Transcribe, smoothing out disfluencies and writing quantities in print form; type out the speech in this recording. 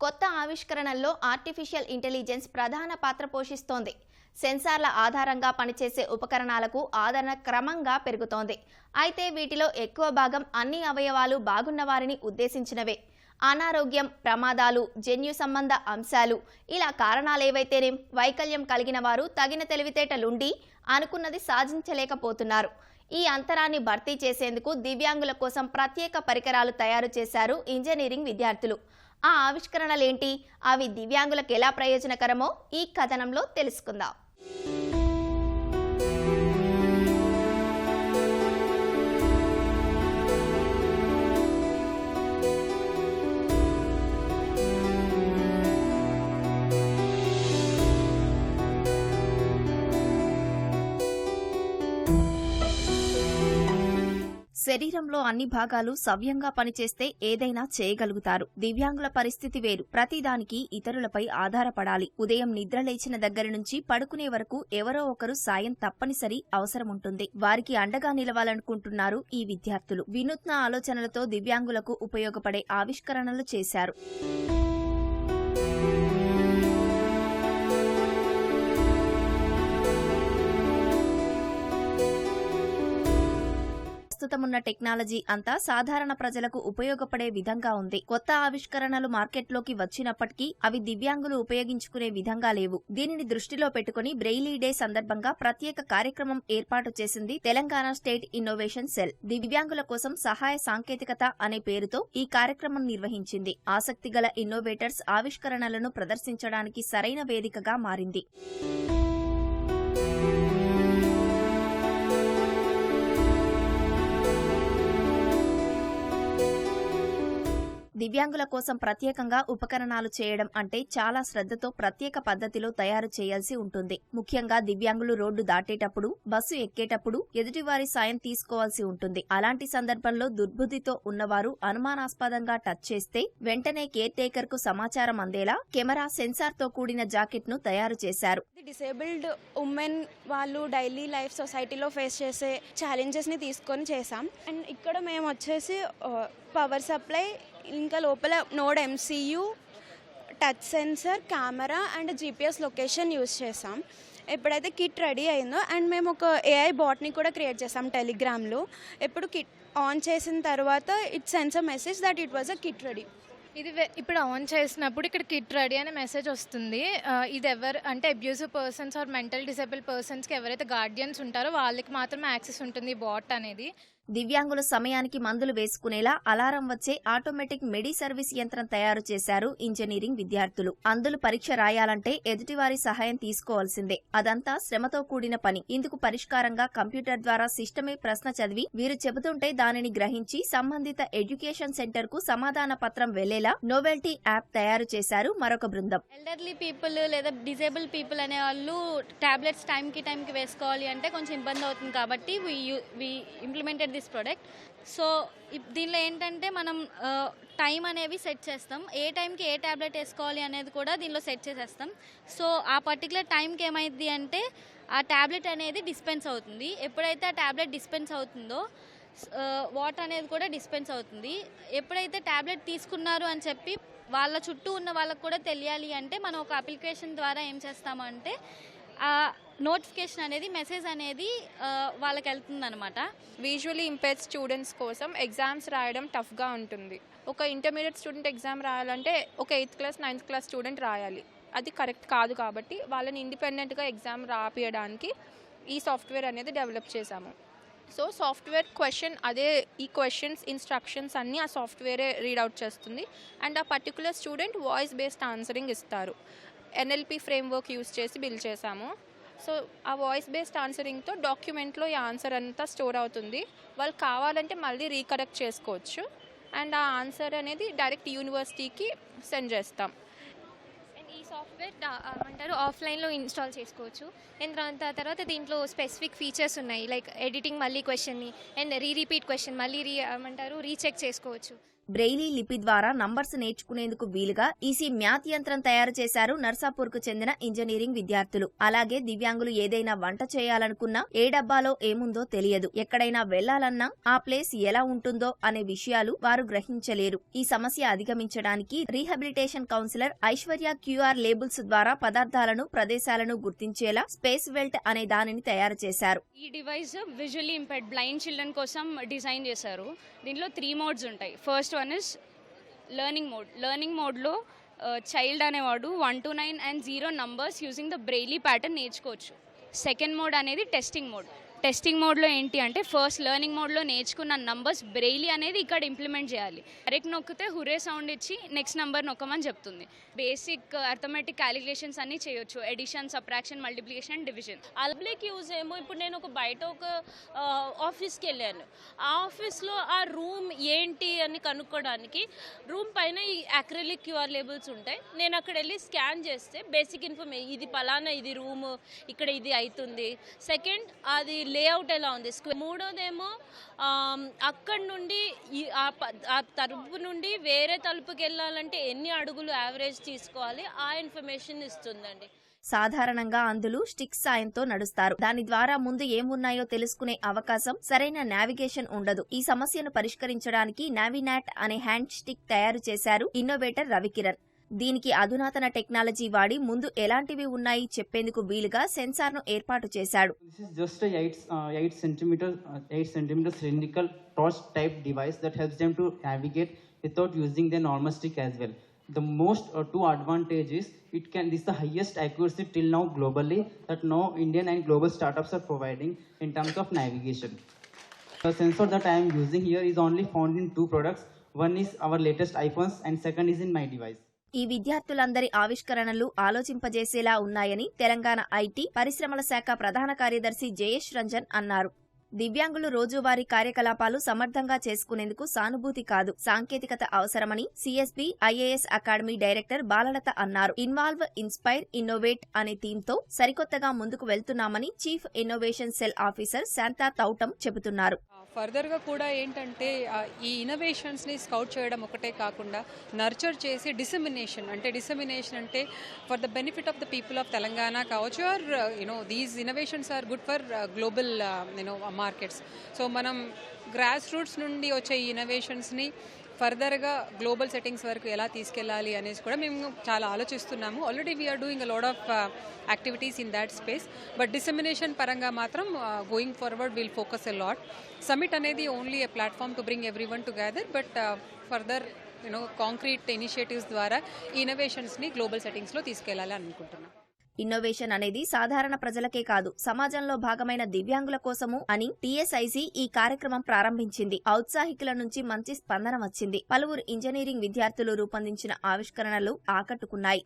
కొత్త ఆవిష్కరణల్లో artificial intelligence ప్రధాన పాత్ర పోషిస్తోంది. సెన్సార్ల ఆధారంగా పనిచేసే ఉపకరణాలకు ఆదరణ క్రమంగా పెరుగుతోంది. అయితే వీటిలో ఎక్కువ భాగం అన్ని అవయవాలు బాగున్న వారిని ఉద్దేశించినవే. అనారోగ్యం, ప్రమాదాలు, జన్యు సంబంధ అంశాలు ఇలా కారణాలేవైతేనేం వైకల్యం కలిగిన వారు తగిన తెలివితేటలుండి అనుకున్నది సాధించలేకపోతున్నారు. ఈ అంతరాన్ని భర్తీ చేసేందుకు దివ్యాంగుల కోసం ప్రత్యేక పరికరాలు తయారు చేశారు ఇంజనీరింగ్ విద్యార్థులు. ఆ ఆవిష్కరణలేంటి, అవి దివ్యాంగులకు ఎలా ప్రయోజనకరమో ఈ కథనంలో తెలుసుకుందాం. శరీరంలో అన్ని భాగాలు సవ్యంగా పనిచేస్తే ఏదైనా చేయగలుగుతారు. దివ్యాంగుల పరిస్థితి వేరు. ప్రతిదానికి ఇతరులపై ఆధారపడాలి. ఉదయం నిద్ర లేచిన దగ్గర నుంచి పడుకునే వరకు ఎవరో ఒకరు సాయం తప్పనిసరి అవసరముంటుంది. వారికి అండగా నిలవాలనుకుంటున్నారు ఈ విద్యార్థులు. వినూత్న ఆలోచనలతో దివ్యాంగులకు ఉపయోగపడే ఆవిష్కరణలు చేశారు. ప్రస్తుతమున్న టెక్నాలజీ అంతా సాధారణ ప్రజలకు ఉపయోగపడే విధంగా ఉంది. కొత్త ఆవిష్కరణలు మార్కెట్లోకి వచ్చినప్పటికీ అవి దివ్యాంగులు ఉపయోగించుకునే విధంగా లేవు. దీనిని దృష్టిలో పెట్టుకుని బ్రెయిలీ డే సందర్భంగా ప్రత్యేక కార్యక్రమం ఏర్పాటు చేసింది తెలంగాణ స్టేట్ ఇన్నోవేషన్ సెల్. దివ్యాంగుల కోసం సహాయ సాంకేతికత అనే పేరుతో ఈ కార్యక్రమం నిర్వహించింది. ఆసక్తిగల ఇన్నోవేటర్స్ ఆవిష్కరణలను ప్రదర్శించడానికి సరైన వేదికగా మారింది. దివ్యాంగుల కోసం ప్రత్యేకంగా ఉపకరణాలు చేయడం అంటే చాలా శ్రద్ధతో ప్రత్యేక పద్ధతిలో తయారు చేయాల్సి ఉంటుంది. ముఖ్యంగా దివ్యాంగులు రోడ్డు దాటేటప్పుడు, బస్సు ఎక్కేటప్పుడు ఎదుటివారి సాయం తీసుకోవాల్సి ఉంటుంది. అలాంటి సందర్భంలో దుర్బుద్ధితో ఉన్నవారు అనుమానాస్పదంగా టచ్ చేస్తే వెంటనే కేర్ టేకర్ కు సమాచారం అందేలా కెమెరా, సెన్సార్ తో కూడిన జాకెట్ ను తయారు చేశారు. డిసేబుల్డ్ ఉమెన్ వాళ్ళు డైలీ లైఫ్ సొసైటీలో ఫేస్ చేసే ఛాలెంజెస్ ని తీసుకొని చేసాం. అండ్ ఇక్కడ మేము వచ్చేసి పవర్ సప్లై, ఇంకా లోపల node MCU, touch sensor, camera and GPS location use చేసాం. ఎప్పుడైతే కిట్ రెడీ అయిందో అండ్ మేము ఒక AI బాట్ని కూడా క్రియేట్ చేసాం టెలిగ్రామ్లో. ఎప్పుడు కిట్ ఆన్ చేసిన తర్వాత it sends a message that it was a kit ready. ఇది ఇప్పుడు ఆన్ చేసినప్పుడు ఇక్కడ కిట్ రెడీ అనే మెసేజ్ వస్తుంది. ఇది ఎవరు అంటే abusive persons or mental disable పర్సన్స్కి ఎవరైతే గార్డియన్స్ ఉంటారో వాళ్ళకి మాత్రమే యాక్సెస్ ఉంటుంది ఈ బాట్ అనేది. దివ్యాంగుల సమయానికి మందులు వేసుకునేలా అలారం వచ్చే ఆటోమేటిక్ మెడి సర్వీస్ యంత్రం తయారు చేశారు ఇంజనీరింగ్ విద్యార్థులు. అందులు పరీక్ష రాయాలంటే ఎదుటివారి సహాయం తీసుకోవాల్సిందే. అదంతా శ్రమతో కూడిన పని. ఇందుకు పరిష్కారంగా కంప్యూటర్ ద్వారా సిస్టమే ప్రశ్న చదివి వీరు చెబుతుంటే దానిని గ్రహించి సంబంధిత ఎడ్యుకేషన్ సెంటర్ కు సమాధాన పత్రం వెళ్లేలా నోవెల్టీ యాప్ తయారు చేశారు మరొక బృందం. ఎల్డర్లీ పీపుల్ లేదా డిజేబుల్ పీపుల్ అనే వాళ్ళు టాబ్లెట్స్ టైంకి వేసుకోవాలి అంటే కొంచెం ఇబ్బంది అవుతుంది కాబట్టి వి ఇంప్లిమెంటెడ్ దిస్ ప్రోడక్ట్. సో దీనిలో ఏంటంటే మనం టైం అనేవి సెట్ చేస్తాం. ఏ టైంకి ఏ ట్యాబ్లెట్ వేసుకోవాలి అనేది కూడా దీనిలో సెట్ చేసేస్తాం. సో ఆ పర్టికులర్ టైంకి ఏమైంది అంటే ఆ ట్యాబ్లెట్ అనేది డిస్పెన్స్ అవుతుంది. ఎప్పుడైతే ఆ ట్యాబ్లెట్ డిస్పెన్స్ అవుతుందో వాటర్ అనేది కూడా డిస్పెన్స్ అవుతుంది. ఎప్పుడైతే ట్యాబ్లెట్ తీసుకున్నారు అని చెప్పి వాళ్ళ చుట్టూ ఉన్న వాళ్ళకు కూడా తెలియాలి అంటే మనం ఒక అప్లికేషన్ ద్వారా ఏం చేస్తామంటే ఆ నోటిఫికేషన్ అనేది మెసేజ్ అనేది వాళ్ళకి వెళ్తుంది అనమాట. విజువల్లీ ఇంపేర్డ్ స్టూడెంట్స్ కోసం ఎగ్జామ్స్ రాయడం టఫ్గా ఉంటుంది. ఒక ఇంటర్మీడియట్ స్టూడెంట్ ఎగ్జామ్ రాయాలంటే ఒక 8th class 9th class student రాయాలి. అది కరెక్ట్ కాదు కాబట్టి వాళ్ళని ఇండిపెండెంట్గా ఎగ్జామ్ రాపియడానికి ఈ సాఫ్ట్వేర్ అనేది డెవలప్ చేశాము. సో సాఫ్ట్వేర్ క్వశ్చన్ అదే ఈ క్వశ్చన్స్ ఇన్స్ట్రక్షన్స్ అన్నీ ఆ సాఫ్ట్వేరే రీడౌట్ చేస్తుంది. అండ్ ఆ particular student voice based answering ఇస్తారు. NLP ఫ్రేమ్వర్క్ యూజ్ చేసి బిల్డ్ చేశాము. సో ఆ వాయిస్ బేస్డ్ ఆన్సరింగ్తో డాక్యుమెంట్లో ఈ ఆన్సర్ అంతా స్టోర్ అవుతుంది. వాళ్ళు కావాలంటే మళ్ళీ రీకరెక్ట్ చేసుకోవచ్చు. అండ్ ఆ ఆన్సర్ అనేది డైరెక్ట్ యూనివర్సిటీకి సెండ్ చేస్తాం. ఈ సాఫ్ట్వేర్ ఏమంటారు ఆఫ్లైన్లో ఇన్స్టాల్ చేసుకోవచ్చు. అండ్ తర్వాత దీంట్లో స్పెసిఫిక్ ఫీచర్స్ ఉన్నాయి. లైక్ ఎడిటింగ్ మళ్ళీ క్వశ్చన్ని అండ్ రీరిపీట్ క్వశ్చన్ మళ్ళీ ఏమంటారు రీచెక్ చేసుకోవచ్చు. బ్రెయిలీ లిపి ద్వారా నంబర్స్ నేర్చుకునేందుకు వీలుగా ఈసీ మ్యాథ్ యంత్రం తయారు చేశారు నర్సాపూర్కు చెందిన ఇంజనీరింగ్ విద్యార్థులు. అలాగే దివ్యాంగులు ఏదైనా వంట చేయాలనుకున్నా ఏ డబ్బాలో ఏముందో తెలియదు, ఎక్కడైనా వెళ్లాలన్నా ఆ ప్లేస్ ఎలా ఉంటుందో అనే విషయాలు వారు గ్రహించలేరు. ఈ సమస్య అధిగమించడానికి rehabilitation counsellor Aishwarya QR labels ద్వారా పదార్థాలను, ప్రదేశాలను గుర్తించేలా స్పేస్ వెల్ట్ అనే దానిని తయారు చేశారు. ఈ device visually impaired blind children కోసం డిజైన్ చేశారు. దీంట్లో 3 మోడ్స్ ఉంటాయి. ఫస్ట్ వన్ ఇస్ లెర్నింగ్ మోడ్లో చైల్డ్ అనేవాడు 1 to 9 and 0 numbers using the Braille pattern నేర్చుకోవచ్చు. సెకండ్ మోడ్ అనేది టెస్టింగ్ మోడ్లో ఏంటి అంటే ఫస్ట్ లెర్నింగ్ మోడ్లో నేర్చుకున్న నంబర్స్ బ్రెయిలీ అనేది ఇక్కడ ఇంప్లిమెంట్ చేయాలి. డైరెక్ట్ నొక్కితే హురే సౌండ్ ఇచ్చి నెక్స్ట్ నంబర్ నొక్కమని చెప్తుంది. బేసిక్ అర్థమెటిక్ క్యాలిక్యులేషన్స్ అన్ని చేయొచ్చు, addition, subtraction, multiplication and division. Public use ఏమో ఇప్పుడు నేను బయట ఒక ఆఫీస్కి వెళ్ళాను. ఆ ఆఫీస్లో ఆ రూమ్ ఏంటి అని కనుక్కోవడానికి రూమ్ పైన ఈ అక్రిలిక్ క్యూఆర్ లేబుల్స్ ఉంటాయి. నేను అక్కడ వెళ్ళి స్కాన్ చేస్తే బేసిక్ ఇన్ఫర్మేషన్, ఇది పలానా, ఇది రూమ్, ఇక్కడ ఇది అవుతుంది. సెకండ్, అది లేఅవుట్ ఎలా ఉంది. మూడోదేమో అక్కడ నుండి ఆ తలుపు నుండి వేరే తలుపుకి వెళ్ళాలంటే ఎన్ని అడుగులు యావరేజ్ తీసుకోవాలి, ఆ ఇన్ఫర్మేషన్ ఇస్తుందండి. సాధారణంగా అందులు స్టిక్స్ సాయంతో నడుస్తారు. దాని ద్వారా ముందు ఏమున్నాయో తెలుసుకునే అవకాశం, సరైన నావిగేషన్ ఉండదు. ఈ సమస్యను పరిష్కరించడానికి నావినాట్ అనే హ్యాండ్ స్టిక్ తయారు చేశారు ఇన్నోవేటర్ రవికిరణ్. దీనికి అధునాతన టెక్నాలజీ వాడి ముందు ఎలాంటివి ఉన్నాయి చెప్పేందుకు వీలుగా సెన్సార్ను ఏర్పాటు చేశాడు. This is just a 8 centimeter cylindrical torch type device that helps them to navigate without using the normal stick as well. The most two advantages, this is the highest accuracy till now globally that no Indian and global startups are providing in terms of navigation. The sensor that I am using here is only found in 2 products. One is our latest iPhones and second is in my device. ఈ విద్యార్థులందరి ఆవిష్కరణలు ఆలోచింపజేసేలా ఉన్నాయని Telangana IT పరిశ్రమల శాఖ ప్రధాన కార్యదర్శి జయేష్ రంజన్ అన్నారు. దివ్యాంగులు రోజువారీ కార్యకలాపాలు సమర్థంగా చేసుకునేందుకు సానుభూతి కాదు, సాంకేతికత అవసరమని CSB IAS academy director Balalatha అన్నారు. ఇన్వాల్వ్, ఇన్స్పైర్, ఇన్నోవేట్ అనే థీమ్తో సరికొత్తగా ముందుకు వెళ్తున్నామని chief innovation cell officer Shanta Thoutam చెబుతున్నారు. ఫర్దర్గా కూడా ఏంటంటే ఈ ఇన్నోవేషన్స్ని స్కౌట్ చేయడం ఒకటే కాకుండా నర్చర్ చేసి డిసెమినేషన్ అంటే for the benefit of the people of Telangana కావచ్చు, or these innovations are good for global markets. So మనం గ్రాస్ రూట్స్ నుండి వచ్చే ఈ ఇన్నోవేషన్స్ని ఫర్దర్గా గ్లోబల్ సెట్టింగ్స్ వరకు ఎలా తీసుకెళ్ళాలి అనేసి కూడా మేము చాలా ఆలోచిస్తున్నాము. Already we're doing a lot of activities in that space. But dissemination పరంగా మాత్రం going forward will focus a lot. Summit అనేది only a platform to bring everyone together, but further concrete initiatives ద్వారా ఈ ఇన్నోవేషన్స్ని గ్లోబల్ సెట్టింగ్స్లో తీసుకెళ్లాలని అనుకుంటున్నాం. Innovation అనేది సాధారణ ప్రజలకే కాదు, సమాజంలో భాగమైన దివ్యాంగుల కోసము అని టీఎస్ఐసి ఈ కార్యక్రమం ప్రారంభించింది. ఔత్సాహికుల నుంచి మంచి స్పందన వచ్చింది. పలువురు ఇంజనీరింగ్ విద్యార్థులు రూపొందించిన ఆవిష్కరణలు ఆకట్టుకున్నాయి.